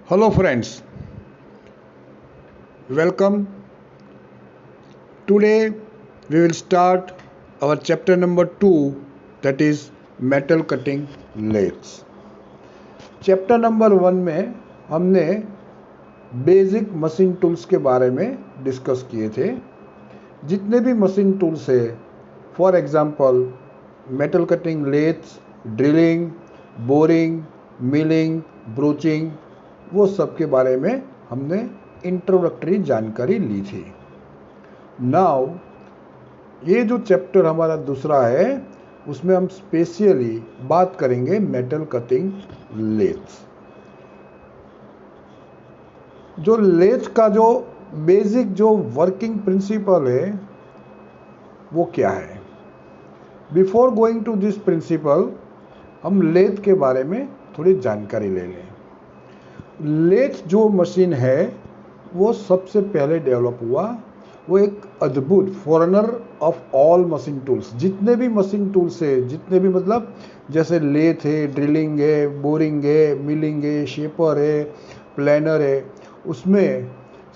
Hello friends, welcome. Today we will start our chapter number 2, that is metal cutting lathes. Chapter number 1 में हमने basic machine tools के बारे में discuss किए थे। जितने भी मशीन टूल्स है, for example metal cutting lathes, drilling, boring, milling, broaching, वो सब के बारे में हमने इंट्रोडक्टरी जानकारी ली थी। नाउ ये जो चैप्टर हमारा दूसरा है, उसमें हम स्पेशली बात करेंगे मेटल कटिंग लेथ्स। जो लेथ का जो बेसिक जो वर्किंग प्रिंसिपल है वो क्या है। Before going to this principle, हम लेथ के बारे में थोड़ी जानकारी ले लें। लेथ जो मशीन है वो सबसे पहले डेवलप हुआ, वो एक अद्भुत foreigner of all machine tools. जितने भी मशीन टूल्स है, जितने भी मतलब जैसे लेथ है, ड्रिलिंग है, बोरिंग है, मिलिंग है, शेपर है, प्लानर है, उसमें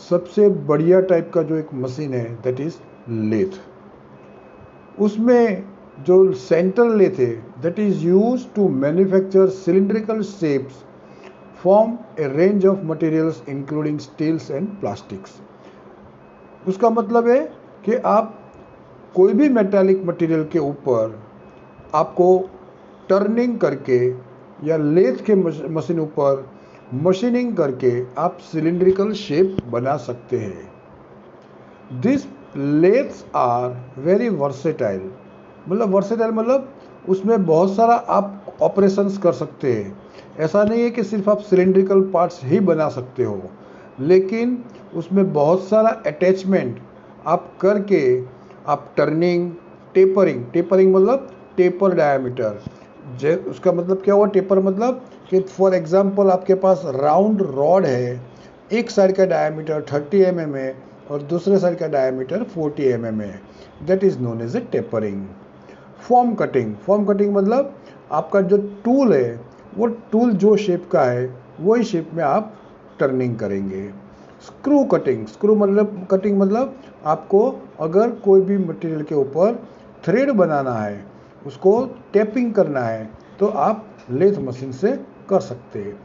सबसे बढ़िया टाइप का जो एक मशीन है दैट इज लेथ। उसमें जो सेंट्रल लेथ है that is use to manufacture cylindrical shapes from a range of materials including steels and plastics. उसका मतलब है कि आप कोई भी मेटालिक मटेरियल के ऊपर आपको टर्निंग करके या लेथ के मशीन ऊपर मशीनिंग करके आप सिलिंड्रिकल शेप बना सकते हैं। This lathes are very versatile. मतलब उसमें बहुत सारा आप ऑपरेशंस कर सकते हैं। ऐसा नहीं है कि सिर्फ आप सिलिंड्रिकल पार्ट्स ही बना सकते हो, लेकिन उसमें बहुत सारा अटैचमेंट आप करके आप टर्निंग, टेपरिंग मतलब टेपर डायमीटर। उसका मतलब क्या हुआ टेपर मतलब कि फॉर एग्जांपल आपके पास राउंड रॉड है, एक साइड का डायमीटर 30 mm है और दूसरे साइड का डायमीटर 40 mm है, that is known as a tapering. Form cutting मतलब आपका जो टूल है वो टूल जो शेप का है वही शेप में आप टर्निंग करेंगे। स्क्रू कटिंग मतलब आपको अगर कोई भी मटेरियल के ऊपर थ्रेड बनाना है, उसको टेपिंग करना है, तो आप लेथ मशीन से कर सकते हैं।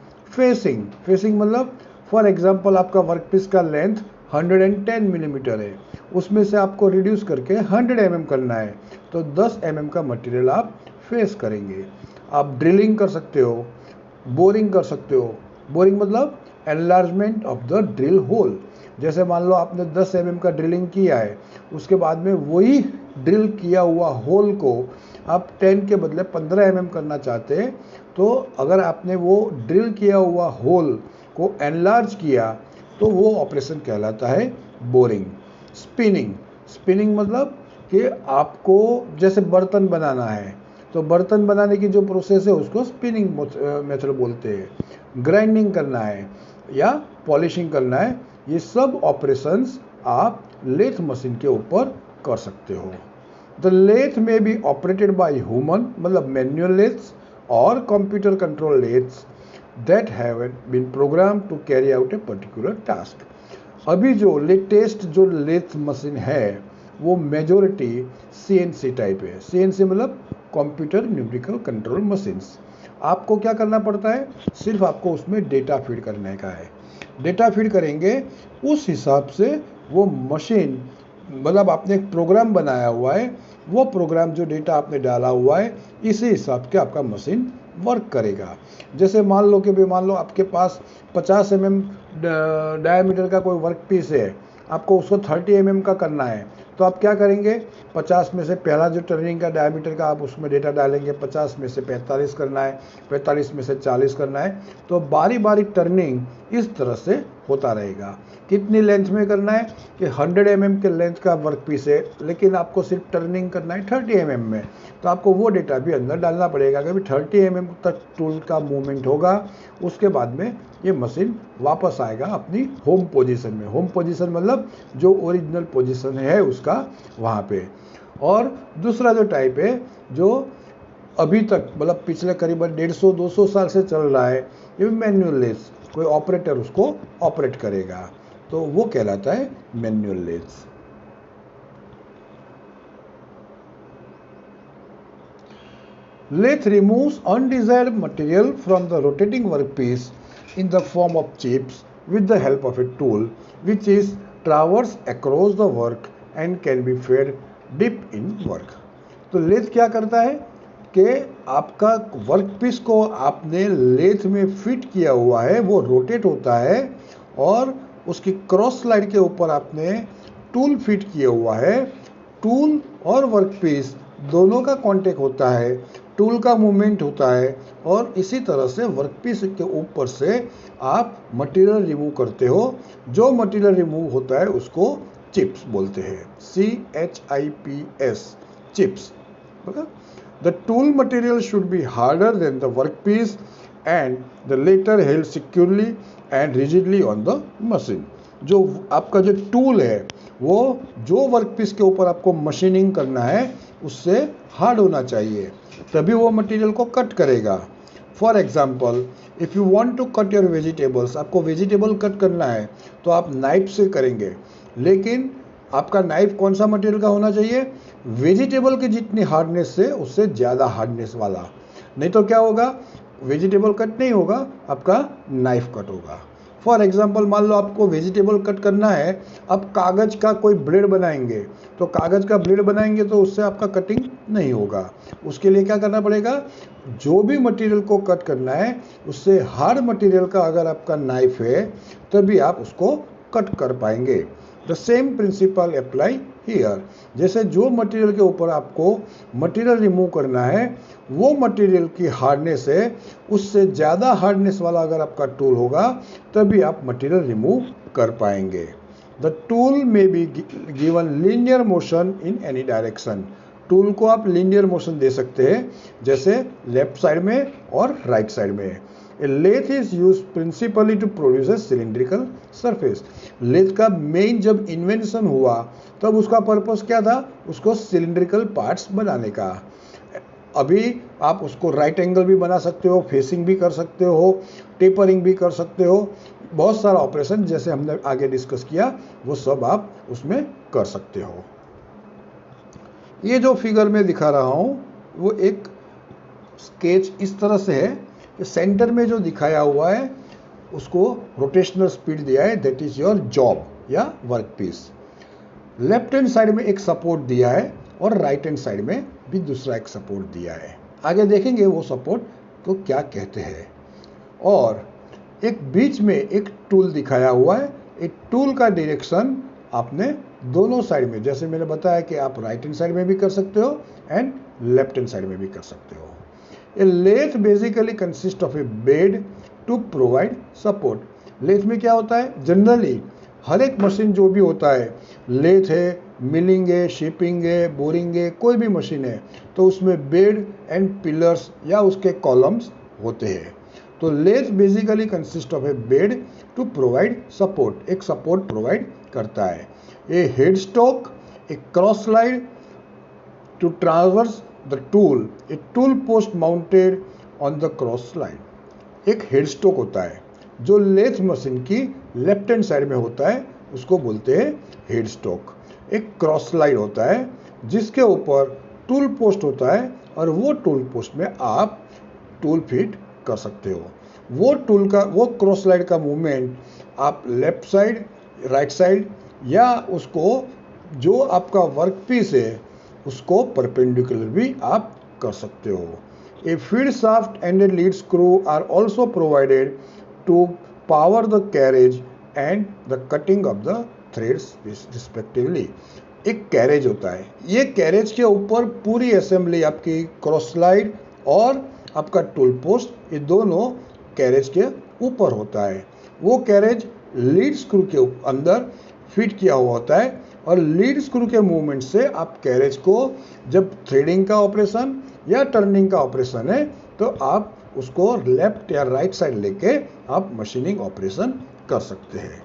फेसिंग मतलब फॉर एग्जांपल आपका वर्कपीस का लेंथ 110 मिलीमीटर है, उसमें से आपको रिड्यूस करके 100 mm करना है, तो 10 mm का मटेरियल आप फेस करेंगे। आप ड्रिलिंग कर सकते हो, बोरिंग कर सकते हो। बोरिंग मतलब enlargement of the drill hole. जैसे मान लो आपने 10 mm का ड्रिलिंग किया है, उसके बाद में वही ड्रिल किया हुआ होल को आप 10 के बदले 15 mm करना चाहते हैं, तो अगर आपने वो ड्रिल किया हुआ होल को एनलार्ज किया तो वो ऑपरेशन कहलाता है बोरिंग। स्पिनिंग मतलब कि आपको जैसे बर्तन बनाना है, तो बर्तन बनाने की जो प्रोसेस है उसको स्पिनिंग मेथड बोलते हैं। ग्राइंडिंग करना है या पॉलिशिंग करना है, ये सब ऑपरेशंस आप लेथ मशीन के ऊपर कर सकते हो। The lathe may be operated by human मतलब मैनुअल लेथ्स और computer control lathes that have been program to carry out a particular task. अभी जो लेटेस्ट जो लेथ मशीन है वो मेजोरिटी सीएनसी टाइप है। सीएनसी मतलब कंप्यूटर न्यूमेरिकल कंट्रोल मशीन्स। आपको क्या करना पड़ता है, सिर्फ आपको उसमें डेटा फीड करने का है। डेटा फीड करेंगे, उस हिसाब से वो मशीन मतलब आपने एक प्रोग्राम बनाया हुआ है, वो प्रोग्राम जो डेटा आपने डाला हुआ है इसी हिसाब से आपका मशीन वर्क करेगा। जैसे मान लो आपके पास 50 mm डायमीटर का कोई वर्क पीस है, आपको उसको 30 mm का करना है, तो आप क्या करेंगे, 50 में से पहला जो टर्निंग का डायमीटर का आप उसमें डेटा डालेंगे, 50 में से 45 करना है, 45 में से 40 करना है, तो बारी बारी टर्निंग इस तरह से होता रहेगा। कितनी लेंथ में करना है कि 100 mm के लेंथ का वर्क पीस है, लेकिन आपको सिर्फ टर्निंग करना है 30 mm में, तो आपको वो डेटा भी अंदर डालना पड़ेगा कि 30 mm तक टूल का मूवमेंट होगा। उसके बाद में ये मशीन वापस आएगा अपनी होम पोजीशन में। होम पोजीशन मतलब जो ओरिजिनल पोजीशन है उसका वहाँ पे। और दूसरा जो टाइप है जो अभी तक मतलब पिछले करीबन 150-200 साल से चल रहा है, ये मैनुअल लेथ। कोई ऑपरेटर उसको ऑपरेट करेगा, तो वो कहलाता है manual lathe. Lathe removes undesired material from the rotating workpiece in the form of chips with the help of a tool which is traversed across the work and can be fed deep in work। तो lathe क्या करता है कि आपका workpiece को आपने lathe में fit किया हुआ है, वो रोटेट होता है और उसकी क्रॉस स्लाइड के ऊपर आपने टूल फिट किया हुआ है। टूल और वर्कपीस दोनों का कांटेक्ट होता है, टूल का मूवमेंट होता है और इसी तरह से वर्कपीस के ऊपर से आप मटेरियल रिमूव करते हो। जो मटेरियल रिमूव होता है उसको चिप्स बोलते हैं, CHIPS, chips. The tool material should be harder than the workpiece and the latter held securely and rigidly on the machine. जो आपका जो टूल है वो जो वर्कपीस के ऊपर आपको मशीनिंग करना है उससे हार्ड होना चाहिए, तभी वो मटेरियल को कट करेगा। For example, if you want to cut your vegetables, आपको वेजिटेबल कट करना है तो आप नाइफ से करेंगे, लेकिन आपका नाइफ कौन सा मटेरियल का होना चाहिए? वेजिटेबल की जितनी हार्डनेस है उससे ज़्यादा हार्डनेस वाला, नहीं तो क्या होगा, वेजिटेबल कट नहीं होगा, आपका नाइफ कट होगा। फॉर एग्जाम्पल, मान लो आपको वेजिटेबल कट करना है, अब कागज़ का कोई ब्लेड बनाएंगे, तो कागज़ का ब्लेड बनाएंगे तो उससे आपका कटिंग नहीं होगा। उसके लिए क्या करना पड़ेगा, जो भी मटेरियल को कट करना है उससे हार्ड मटेरियल का अगर आपका नाइफ है तभी आप उसको कट कर पाएंगे। The same principle apply here. जैसे जो मटेरियल के ऊपर आपको मटेरियल रिमूव करना है वो मटेरियल की हार्डनेस है, उससे ज़्यादा हार्डनेस वाला अगर आपका टूल होगा तभी आप मटेरियल रिमूव कर पाएंगे। The tool may be given linear motion in any direction. Tool को आप लीनियर मोशन दे सकते हैं, जैसे लेफ्ट साइड में और राइट साइड में। A lathe is used principally to produce a cylindrical surface। Lathe का मेन जब इन्वेंशन हुआ तब उसका पर्पस क्या था, उसको सिलिंड्रिकल पार्ट्स बनाने का। अभी आप उसको राइट एंगल भी बना सकते हो, फेसिंग भी कर सकते हो, टेपरिंग भी कर सकते हो, बहुत सारा ऑपरेशन जैसे हमने आगे डिस्कस किया वो सब आप उसमें कर सकते हो। ये जो फिगर में दिखा रहा हूँ वो एक स्केच इस तरह से है कि सेंटर में जो दिखाया हुआ है उसको रोटेशनल स्पीड दिया है, दैट इज योर जॉब या वर्कपीस। लेफ्ट हैंड साइड में एक सपोर्ट दिया है और राइट हैंड साइड में भी दूसरा एक सपोर्ट दिया है। आगे देखेंगे वो सपोर्ट को क्या कहते हैं। और एक बीच में एक टूल दिखाया हुआ है, एक टूल का डायरेक्शन आपने दोनों साइड में, जैसे मैंने बताया कि आप राइट हैंड साइड में भी कर सकते हो एंड लेफ्ट हैंड साइड में भी कर सकते हो। A lathe basically consists of a bed to provide support। Lathe में क्या होता है, जनरली हर एक मशीन जो भी होता है, लेथ है, मिलिंग है, शेपिंग है, बोरिंग है, कोई भी मशीन है तो उसमें बेड एंड पिलर्स या उसके कॉलम्स होते हैं। तो lathe basically consist of a bed to provide support, एक सपोर्ट प्रोवाइड करता है। A head stock, a cross slide to transverse the tool, a tool post mounted on the cross slide. एक head stock होता है जो lathe machine की left hand side में होता है, उसको बोलते हैं हेड स्टॉक। एक क्रॉस स्लाइड होता है जिसके ऊपर टूल पोस्ट होता है और वो टूल पोस्ट में आप टूल फिट कर सकते हो। वो टूल का, वो क्रॉस स्लाइड का मूवमेंट आप लेफ्ट साइड, राइट साइड या उसको जो आपका वर्क पीस है उसको परपेंडिकुलर भी आप कर सकते हो। A feed shaft and a lead screw are also provided to power the carriage and the cutting of the threads respectively. एक कैरेज होता है, ये कैरेज के ऊपर पूरी असेंबली आपकी क्रॉस स्लाइड और आपका टूल पोस्ट, ये दोनों कैरेज के ऊपर होता है। वो कैरेज लीड स्क्रू के अंदर फिट किया हुआ होता है और लीड स्क्रू के मूवमेंट से आप कैरेज को, जब थ्रेडिंग का ऑपरेशन या टर्निंग का ऑपरेशन है तो आप उसको लेफ्ट या राइट साइड लेके आप मशीनिंग ऑपरेशन कर सकते हैं।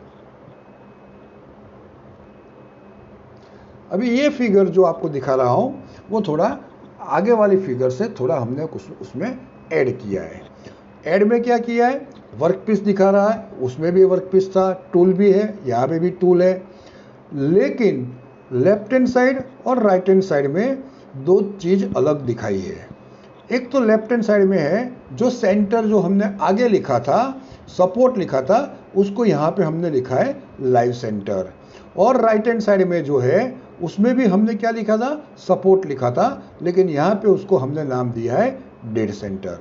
अभी ये फिगर जो आपको दिखा रहा हूं वो थोड़ा आगे वाली फिगर से थोड़ा हमने कुछ उसमें ऐड किया है। ऐड में क्या किया है वर्क पीस दिखा रहा है, उसमें भी वर्क पीस था, टूल भी है, यहाँ पे भी टूल है, लेकिन लेफ्ट हैंड साइड और राइट हैंड साइड में दो चीज़ अलग दिखाई है। एक तो लेफ्ट हैंड साइड में है जो सेंटर जो हमने आगे लिखा था, सपोर्ट लिखा था, उसको यहाँ पे हमने लिखा है लाइव सेंटर, और राइट हैंड साइड में जो है उसमें भी हमने क्या लिखा था, सपोर्ट लिखा था, लेकिन यहाँ पे उसको हमने नाम दिया है dead centre.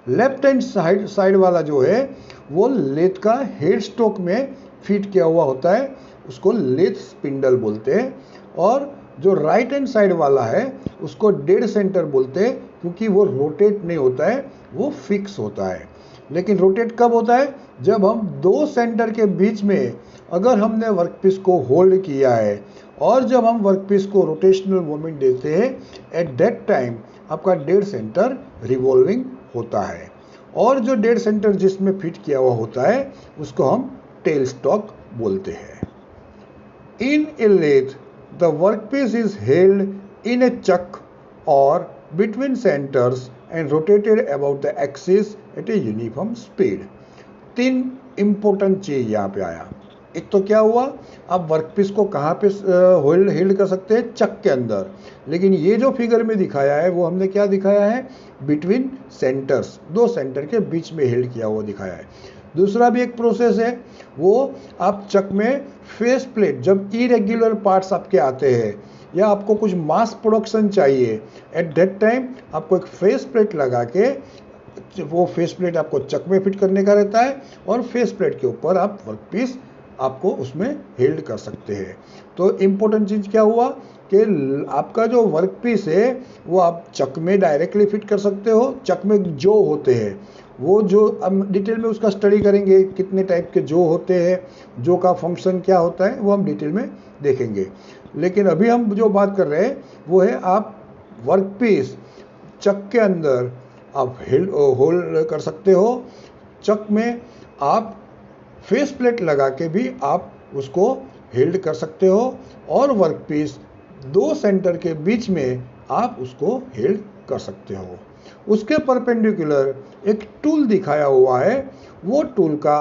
Left hand side वाला जो है वो लेथ का हेड स्टॉक में फिट किया हुआ होता है, उसको लेथ स्पिंडल बोलते हैं, और जो राइट हैंड साइड वाला है उसको डेड सेंटर बोलते हैं, क्योंकि वो रोटेट नहीं होता है, वो फिक्स होता है। लेकिन रोटेट कब होता है, जब हम दो सेंटर के बीच में अगर हमने वर्कपीस को होल्ड किया है और जब हम वर्कपीस को रोटेशनल मोमेंट देते हैं, एट दैट टाइम आपका डेड सेंटर रिवॉल्विंग होता है, और जो डेड सेंटर जिसमें फिट किया हुआ होता है उसको हम टेल स्टॉक बोलते हैं। इन ए lathe the workpiece is held in a chuck or between centers and rotated about the axis at a uniform speed। तीन इंपॉर्टेंट चीज यहाँ पे आया। एक तो क्या हुआ, आप वर्कपीस को कहाँ पे होल्ड कर सकते हैं, चक के अंदर, लेकिन ये जो फिगर में दिखाया है वो हमने क्या दिखाया है, बिटवीन सेंटर्स, दो सेंटर के बीच में होल्ड किया हुआ दिखाया है। दूसरा भी एक प्रोसेस है, वो आप चक में फेस प्लेट, जब इरेग्युलर पार्ट्स आपके आते हैं या आपको कुछ मास प्रोडक्शन चाहिए, एट दैट टाइम आपको एक फेस प्लेट लगा के, वो फेस प्लेट आपको चक में फिट करने का रहता है, और फेस प्लेट के ऊपर आप वर्कपीस आपको उसमें हेल्ड कर सकते हैं। तो इम्पोर्टेंट चीज़ क्या हुआ कि आपका जो वर्कपीस है वो आप चक में डायरेक्टली फिट कर सकते हो। चक में जो होते हैं वो जो हम डिटेल में उसका स्टडी करेंगे, कितने टाइप के जो होते हैं, जो का फंक्शन क्या होता है वो हम डिटेल में देखेंगे। लेकिन अभी हम जो बात कर रहे हैं वो है आप वर्कपीस चक के अंदर आप होल्ड कर सकते हो। चक में आप फेस प्लेट लगा के भी आप उसको हेल्ड कर सकते हो, और वर्कपीस दो सेंटर के बीच में आप उसको हेल्ड कर सकते हो। उसके परपेंडिकुलर एक टूल दिखाया हुआ है, वो टूल का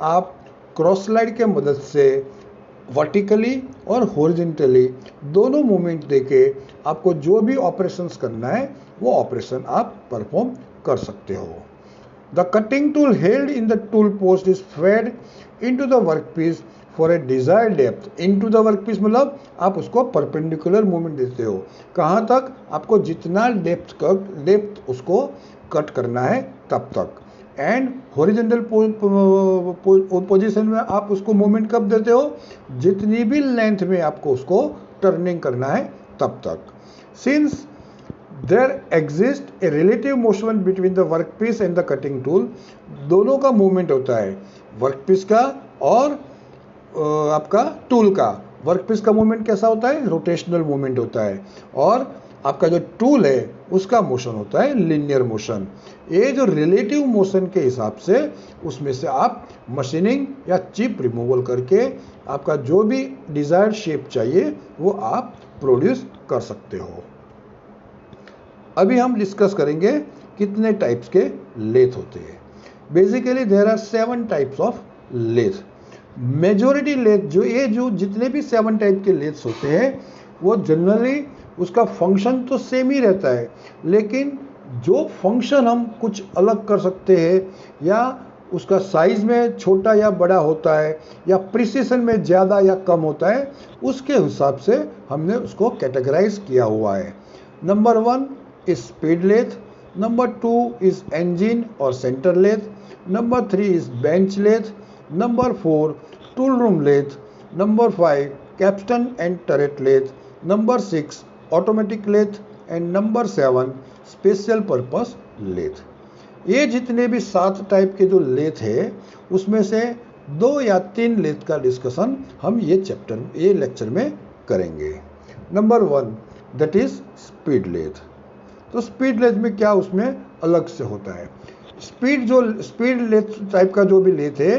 आप क्रॉस स्लाइड के मदद से वर्टिकली और हॉरिजॉन्टली दोनों मूवमेंट देके आपको जो भी ऑपरेशंस करना है वो ऑपरेशन आप परफॉर्म कर सकते हो। The cutting tool held in the tool post is fed into the workpiece for a desired depth। Into the workpiece मतलब आप उसको परपेंडिकुलर मूवमेंट देते हो, कहाँ तक, आपको जितना डेप्थ उसको कट करना है तब तक, एंड हॉरिजॉन्टल पोजीशन में आप उसको मूवमेंट कब देते हो, जितनी भी लेंथ में आपको उसको टर्निंग करना है तब तक। Since There exists a relative motion between the workpiece and the cutting tool। दोनों का मूवमेंट होता है, वर्कपीस का और आपका टूल का। वर्कपीस का मूवमेंट कैसा होता है, रोटेशनल मूवमेंट होता है, और आपका जो टूल है उसका मोशन होता है लीनियर मोशन। ये जो रिलेटिव मोशन के हिसाब से उसमें से आप मशीनिंग या चिप रिमूवल करके आपका जो भी डिजायर्ड शेप चाहिए वो आप प्रोड्यूस कर सकते हो। अभी हम डिस्कस करेंगे कितने टाइप्स के लेथ होते हैं। Basically there are 7 types of lathe. Majority lathe जो जितने भी 7 टाइप के लेथ्स होते हैं वो जनरली उसका फंक्शन तो सेम ही रहता है, लेकिन जो फंक्शन हम कुछ अलग कर सकते हैं, या उसका साइज में छोटा या बड़ा होता है, या प्रिसीशन में ज़्यादा या कम होता है, उसके हिसाब से हमने उसको कैटेगराइज किया हुआ है। Number 1 is speed lathe, number 2 is engine or center lathe, number 3 is bench lathe, number 4 tool room lathe, number 5 capstan and turret lathe, number 6 automatic lathe, and number 7 special purpose lathe। ये जितने भी 7 type के जो lathe है उसमें से 2 या 3 lathe का डिस्कशन हम ये लेक्चर में करेंगे। Number 1 that is speed lathe. तो स्पीड लेथ में क्या उसमें अलग से होता है, स्पीड लेथ टाइप का जो भी लेथ है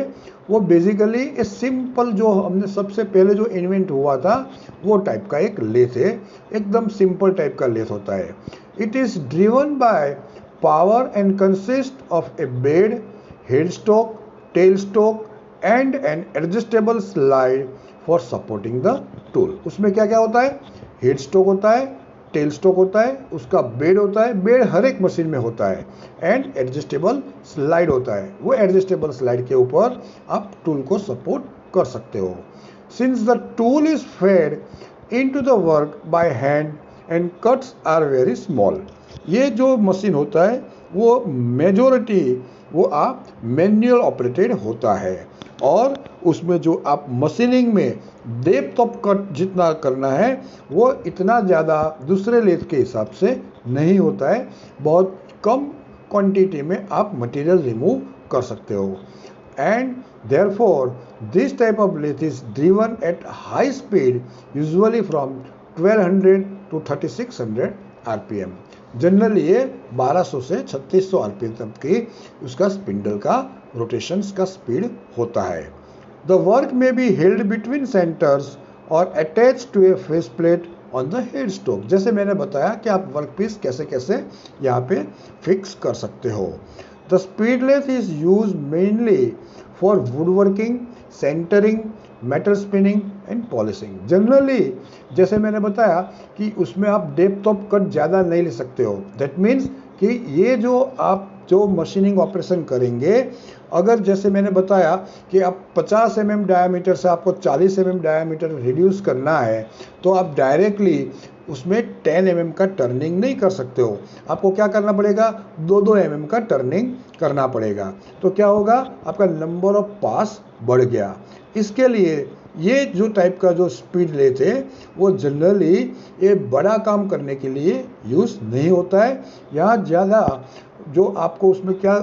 वो बेसिकली ए सिंपल, जो हमने सबसे पहले जो इन्वेंट हुआ था वो टाइप का एक लेथ है, एकदम सिंपल टाइप का लेथ होता है। It is driven by power and consist of a bed, headstock tailstock and an adjustable slide for supporting the tool. उसमें क्या क्या होता है? हेड स्टोक होता है, टेल स्टोक होता है, उसका बेड होता है, बेड हर एक मशीन में होता है, एंड एडजस्टेबल स्लाइड होता है। वो एडजस्टेबल स्लाइड के ऊपर आप टूल को सपोर्ट कर सकते हो। Since the tool is fed into the work by hand and cuts are very small. ये जो मशीन होता है वो मेजोरिटी वो आप मैनुअल ऑपरेटेड होता है, और उसमें जो आप मशीनिंग में डेप्थ ऑफ कट जितना करना है वो इतना ज़्यादा दूसरे लेथ के हिसाब से नहीं होता है। बहुत कम क्वांटिटी में आप मटेरियल रिमूव कर सकते हो। And therefore this type of lathe is driven at high speed, usually from 1200 to 3600 RPM। Generally ये 1200 से 3600 RPM तक की उसका स्पिंडल का रोटेशंस का स्पीड होता है। The work may be held between centres और attach to a face plate on the headstock. जैसे मैंने बताया कि आप वर्क पीस कैसे कैसे यहाँ पे फिक्स कर सकते हो। The speed lathe is use mainly for woodworking, centring, metal spinning and polishing. Generally जैसे मैंने बताया कि उसमें आप डेप्थ ऑफ कट ज़्यादा नहीं ले सकते हो। दैट मीन्स कि ये जो आप जो मशीनिंग ऑपरेशन करेंगे, अगर जैसे मैंने बताया कि आप 50 mm डायामीटर से आपको 40 mm डायामीटर रिड्यूस करना है, तो आप डायरेक्टली उसमें 10 mm का टर्निंग नहीं कर सकते हो। आपको क्या करना पड़ेगा? 2-2 mm का टर्निंग करना पड़ेगा। तो क्या होगा? आपका नंबर ऑफ पास बढ़ गया। इसके लिए ये जो टाइप का जो स्पीड लेथ है वो जनरली ये बड़ा काम करने के लिए यूज़ नहीं होता है। यहाँ ज़्यादा जो आपको उसमें क्या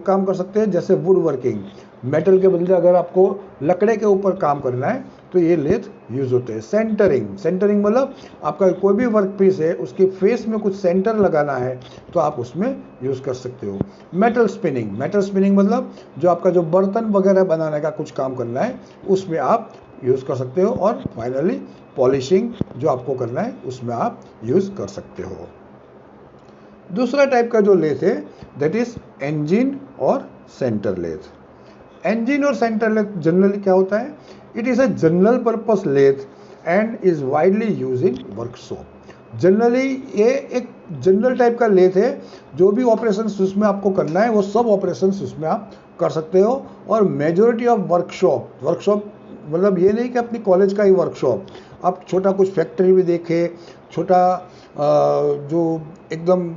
काम कर सकते हैं, जैसे वुड वर्किंग, मेटल के बदले अगर आपको लकड़े के ऊपर काम करना है तो ये लेथ यूज़ होते हैं। सेंटरिंग मतलब आपका कोई भी वर्क पीस है उसके फेस में कुछ सेंटर लगाना है तो आप उसमें यूज़ कर सकते हो। मेटल स्पिनिंग मतलब जो आपका जो बर्तन वगैरह बनाने का कुछ काम करना है उसमें आप यूज़ कर सकते हो। और फाइनली पॉलिशिंग जो आपको करना है उसमें आप यूज़ कर सकते हो। दूसरा टाइप का जो लेथ है दैट इज इंजन और सेंटर लेथ। इंजन और सेंटर लेथ जनरली क्या होता है? It is a general purpose lathe and is widely use in workshop. Generally ये एक जनरल टाइप का लेथ है, जो भी ऑपरेशन उसमें आपको करना है वो सब ऑपरेशन उसमें आप कर सकते हो। और मेजोरिटी ऑफ वर्कशॉप मतलब ये नहीं कि अपनी कॉलेज का ही वर्कशॉप, आप छोटा कुछ फैक्ट्री भी देखे, छोटा जो एकदम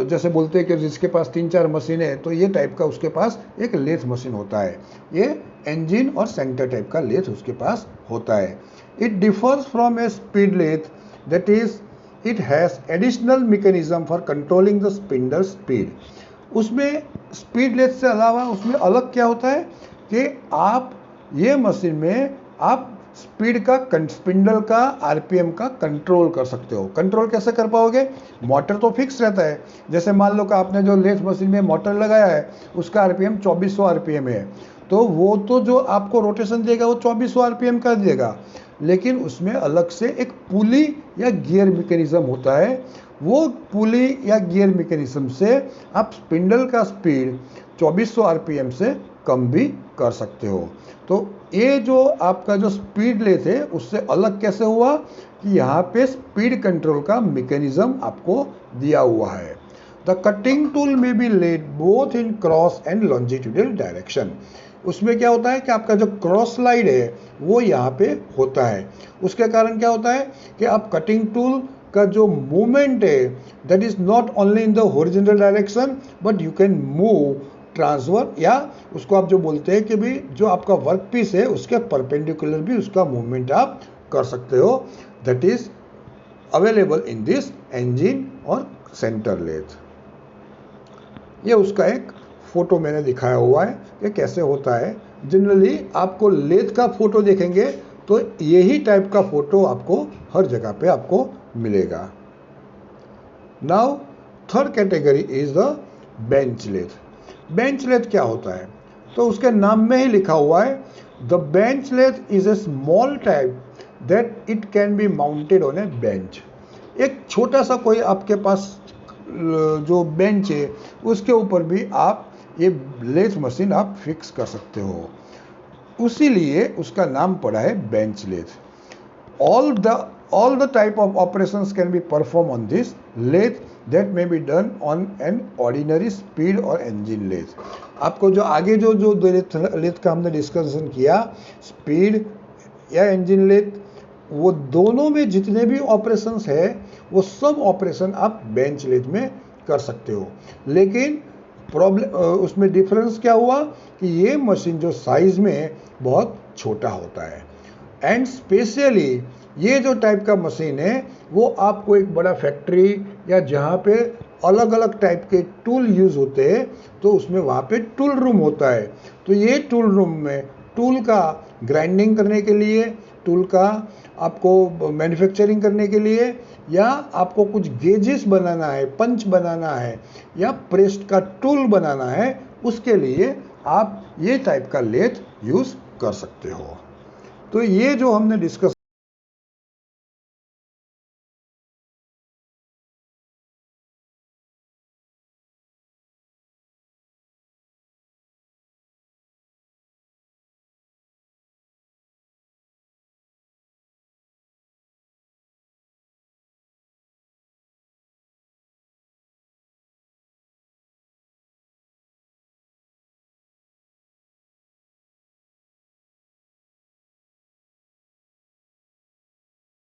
जैसे बोलते हैं कि जिसके पास 3-4 मशीन है तो ये टाइप का उसके पास एक लेथ मशीन होता है। ये इंजन और सेंटर टाइप का लेथ उसके पास होता है। It differs from a speed lathe, that is it has additional mechanism for controlling the spindle speed. उसमें स्पीड लेथ से अलावा उसमें अलग क्या होता है कि आप ये मशीन में आप स्पीड का स्पिंडल का आरपीएम का कंट्रोल कर सकते हो। कंट्रोल कैसे कर पाओगे? मोटर तो फिक्स रहता है। जैसे मान लो कि आपने जो लेथ मशीन में मोटर लगाया है उसका आरपीएम 2400 आरपीएम है, तो वो तो जो आपको रोटेशन देगा वो 2400 आरपीएम का देगा, लेकिन उसमें अलग से एक पुली या गियर मैकेनिज्म होता है। वो पुली या गियर मैकेनिज्म से आप स्पिंडल का स्पीड 2400 आरपीएम से कम भी कर सकते हो। तो ये जो आपका जो स्पीड लेथ है उससे अलग कैसे हुआ कि यहाँ पे स्पीड कंट्रोल का मैकेनिज्म आपको दिया हुआ है। The cutting tool may be led both in cross and longitudinal direction. उसमें क्या होता है कि आपका जो क्रॉस स्लाइड है वो यहाँ पे होता है। उसके कारण क्या होता है कि आप कटिंग टूल का जो मूवमेंट है that is not only in the horizontal direction but you can move transfer, या उसको आप जो बोलते हैं कि भी जो आपका वर्क पीस है उसके परपेंडिकुलर भी उसका मूवमेंट आप कर सकते हो। That is available in this engine और सेंटर लेथ। ये उसका एक फोटो मैंने दिखाया हुआ है कि कैसे होता है। जनरली आपको लेथ का फोटो देखेंगे तो यही टाइप का फोटो आपको हर जगह पे आपको मिलेगा। Now third category is the bench lathe. Bench lathe क्या होता है? तो उसके नाम में ही लिखा हुआ है the bench lathe is a small type that it can be mounted on a bench. एक छोटा सा कोई आपके पास जो बेंच है उसके ऊपर भी आप ये लेथ मशीन आप फिक्स कर सकते हो। उसीलिए उसका नाम पड़ा है bench lathe. All the type of operations can be performed on this lathe that may be done on an ordinary speed or engine lathe। आपको जो आगे जो जो लेथ का हमने डिस्कशन किया, स्पीड या इंजन लेथ, वो दोनों में जितने भी ऑपरेशंस है वो सब ऑपरेशन आप बेंच लेथ में कर सकते हो। लेकिन प्रॉब्लम उसमें डिफरेंस क्या हुआ कि ये मशीन जो साइज में बहुत छोटा होता है, एंड स्पेशली ये जो टाइप का मशीन है वो आपको एक बड़ा फैक्ट्री या जहाँ पे अलग अलग टाइप के टूल यूज़ होते हैं तो उसमें वहाँ पे टूल रूम होता है। तो ये टूल रूम में टूल का ग्राइंडिंग करने के लिए, टूल का आपको मैन्युफैक्चरिंग करने के लिए, या आपको कुछ गेजेस बनाना है, पंच बनाना है, या प्रेस्ट का टूल बनाना है, उसके लिए आप ये टाइप का लेथ यूज़ कर सकते हो। तो ये जो हमने डिस्कस